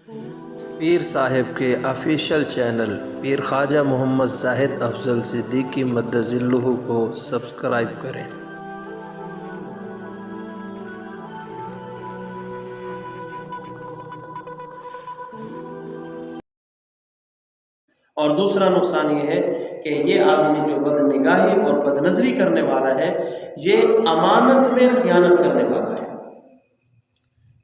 پیر صاحب کے official channel پیر خواجہ محمد زاہد افضل صدیقی مدظ اللہ کو سبسکرائب کریں۔ اور دوسرا نقصان یہ ہے کہ یہ آدمی جو بد نگاہی اور بد نظری کرنے والا ہے، یہ امانت میں خیانت کرنے والا ہے،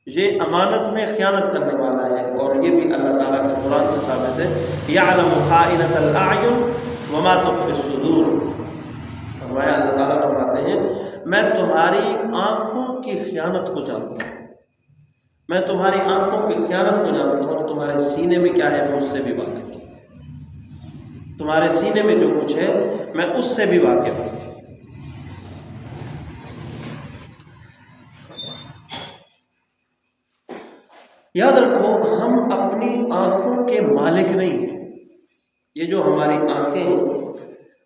یہ امانت میں خیانت کرنے والا ہے۔ اور یہ بھی اللہ تعالیٰ کے قرآن سے ثابت ہے، یعلم خائنۃ الاعین وما تخفی الصدور۔ فرمایا، اللہ تعالیٰ فرماتے ہیں، میں تمہاری آنکھوں کی خیانت کو جانتا ہوں، میں تمہاری آنکھوں کی خیانت کو جانتا ہوں، اور تمہارے سینے میں کیا ہے میں اس سے بھی واقف ہوں، تمہارے سینے میں جو کچھ ہے میں اس سے بھی واقف ہوں۔ یاد رکھو، ہم اپنی آنکھوں کے مالک نہیں ہیں۔ یہ جو ہماری آنکھیں ہیں،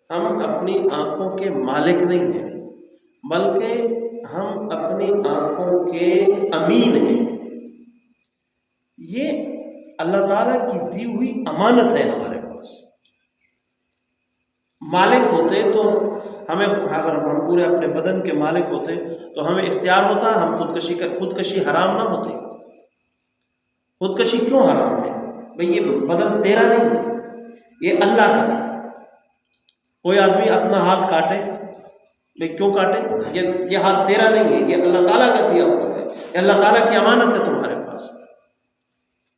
ہم اپنی آنکھوں کے مالک نہیں ہیں، بلکہ ہم اپنی آنکھوں کے امین ہیں۔ یہ اللہ تعالیٰ کی دی ہوئی امانت ہے ہمارے پاس۔ مالک ہوتے تو ہمیں، اگر ہم پورے اپنے بدن کے مالک ہوتے تو ہمیں اختیار ہوتا، ہم خودکشی حرام نہ ہوتی۔ خودکشی کیوں حرام ہے؟ بھئی یہ بدن تیرا نہیں ہے، یہ اللہ کا ہے۔ کوئی آدمی اپنا ہاتھ کاٹے، بھئی کیوں کاٹے؟ یہ ہاتھ تیرا نہیں ہے، یہ اللہ تعالیٰ کا دیا ہوا ہے، یہ اللہ تعالیٰ کی امانت ہے تمہارے پاس۔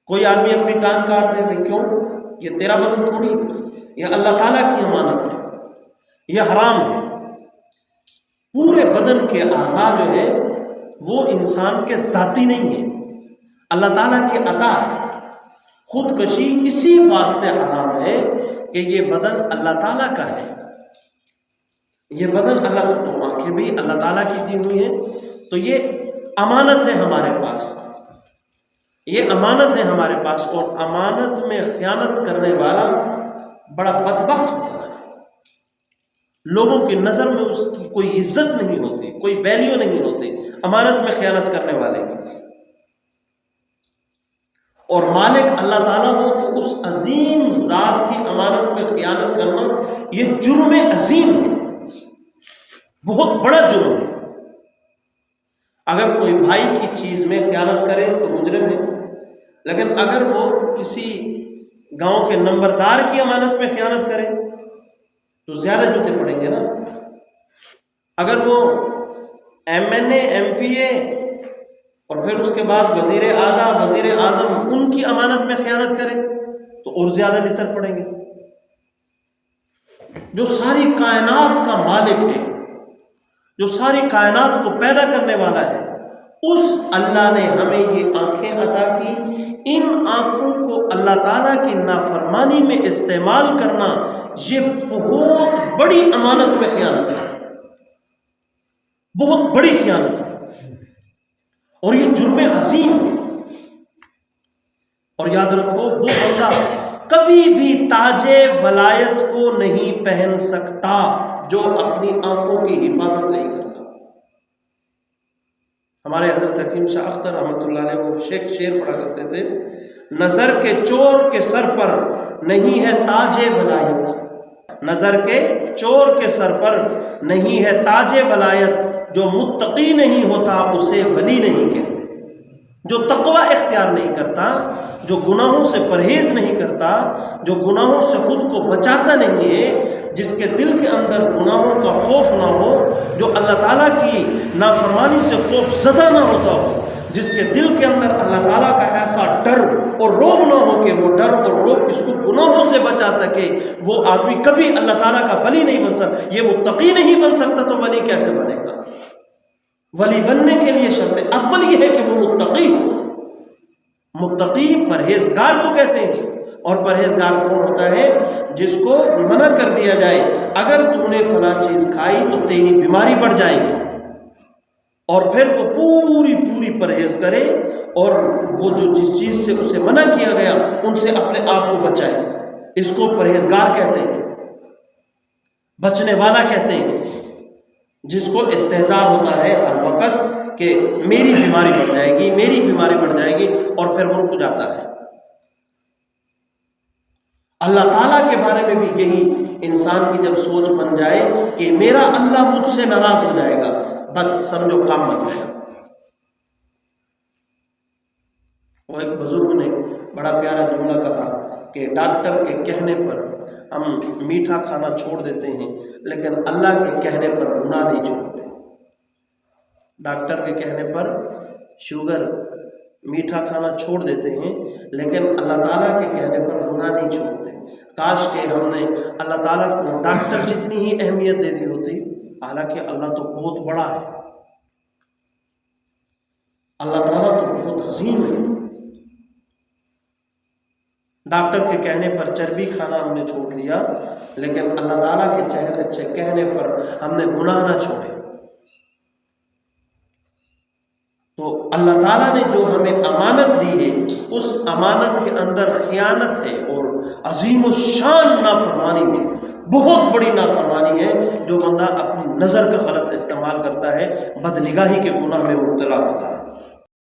کوئی آدمی اپنی ٹانگ کاٹ دے، بھئی کیوں؟ یہ تیرا بدن تھوڑی ہے، یہ اللہ تعالیٰ کی امانت ہے، یہ حرام ہے۔ پورے بدن کے اعضاء جو ہے وہ انسان کے ذاتی نہیں ہیں، اللہ تعالیٰ کی عطا ہے۔ خودکشی اسی واسطے حرام ہے کہ یہ بدن اللہ تعالیٰ کا ہے، یہ بدن اللہ کا، تو آنکھیں بھی اللہ تعالیٰ کی دی ہوئی ہیں، تو یہ امانت ہے ہمارے پاس، یہ امانت ہے ہمارے پاس۔ اور امانت میں خیانت کرنے والا بڑا بدبخت ہوتا ہے، لوگوں کی نظر میں اس کی کوئی عزت نہیں ہوتی، کوئی ویلیو نہیں ہوتی امانت میں خیانت کرنے والے کی۔ اور مالک اللہ تعالیٰ ہو تو اس عظیم ذات کی امانت میں خیانت کرنا یہ جرم عظیم ہے، بہت بڑا جرم ہے۔ اگر کوئی بھائی کی چیز میں خیانت کرے تو مجرم ہے، لیکن اگر وہ کسی گاؤں کے نمبردار کی امانت میں خیانت کرے تو زیادہ جوتے پڑیں گے نا۔ اگر وہ MNA MPA اور پھر اس کے بعد وزیر اعلیٰ وزیر اعظم ان کی امانت میں خیانت کرے تو اور زیادہ لتر پڑیں گے۔ جو ساری کائنات کا مالک ہے، جو ساری کائنات کو پیدا کرنے والا ہے، اس اللہ نے ہمیں یہ آنکھیں عطا کی۔ ان آنکھوں کو اللہ تعالیٰ کی نافرمانی میں استعمال کرنا یہ بہت بڑی امانت میں خیانت ہے، بہت بڑی خیانت ہے، اور یہ جرم عظیم ہے۔ اور یاد رکھو، وہ بندہ کبھی بھی تاج ولایت کو نہیں پہن سکتا جو اپنی آنکھوں کی حفاظت نہیں کرتا۔ ہمارے حضرت حکیم شاہ اختر رحمۃ اللہ علیہ وہ شعر پڑھا کرتے تھے، نظر کے چور کے سر پر نہیں ہے تاج ولایت، نظر کے چور کے سر پر نہیں ہے تاج ولایت، جو متقی نہیں ہوتا اسے ولی نہیں کہتے۔ جو تقوی اختیار نہیں کرتا، جو گناہوں سے پرہیز نہیں کرتا، جو گناہوں سے خود کو بچاتا نہیں ہے، جس کے دل کے اندر گناہوں کا خوف نہ ہو، جو اللہ تعالیٰ کی نافرمانی سے خوف زدہ نہ ہوتا ہو، جس کے دل کے اندر اللہ تعالیٰ کا ایسا ڈر اور روب نہ ہو کہ وہ ڈر اور روب اس کو گناہوں سے بچا سکے، وہ آدمی کبھی اللہ تعالیٰ کا ولی نہیں بن سکتا۔ یہ متقی نہیں بن سکتا تو ولی کیسے بنے گا؟ ولی بننے کے لیے شرط اول یہ ہے کہ وہ متقی ہو۔ متقی پرہیزگار کو کہتے ہیں، اور پرہیزگار کون ہوتا ہے؟ جس کو منع کر دیا جائے، اگر تم نے فلاں چیز کھائی تو تیری بیماری بڑھ جائے گی، اور پھر وہ پوری پرہیز کرے، اور وہ جو جس چیز سے اسے منع کیا گیا ان سے اپنے آپ کو بچائے۔ اس کو پرہیزگار کہتے ہیں، بچنے والا کہتے ہیں، جس کو استحضار ہوتا ہے ہر وقت کہ میری بیماری بڑھ جائے گی، میری بیماری بڑھ جائے گی، اور پھر وہ رک جاتا ہے۔ اللہ تعالیٰ کے بارے میں بھی یہی انسان کی جب سوچ بن جائے کہ میرا اللہ مجھ سے ناراض ہو جائے گا، بس سمجھو کام بن گیا۔ وہ ایک بزرگ نے بڑا پیارا جملہ کہا کہ ڈاکٹر کے کہنے پر ہم میٹھا کھانا چھوڑ دیتے ہیں لیکن اللہ کے کہنے پر گناہ نہیں چھوڑتے۔ ڈاکٹر کے کہنے پر شوگر میٹھا کھانا چھوڑ دیتے ہیں لیکن اللہ تعالیٰ کے کہنے پر گناہ نہیں چھوڑتے۔ کاش کہ ہم نے اللہ تعالیٰ کو ڈاکٹر جتنی ہی اہمیت دے دی ہوتی، حالانکہ اللہ تو بہت بڑا ہے، اللہ تعالیٰ تو بہت عظیم ہے۔ ڈاکٹر کے کہنے پر چربی کھانا ہم نے چھوڑ دیا لیکن اللہ تعالیٰ کے کہنے پر ہم نے گناہ نہ چھوڑے۔ تو اللہ تعالیٰ نے جو ہمیں امانت دی ہے اس امانت کے اندر خیانت ہے اور عظیم الشان نافرمانی ہے، بہت بڑی نافرمانی ہے جو بندہ اپنی نظر کا غلط استعمال کرتا ہے، بدنگاہی کے گناہ میں مبتلا ہوتا ہے۔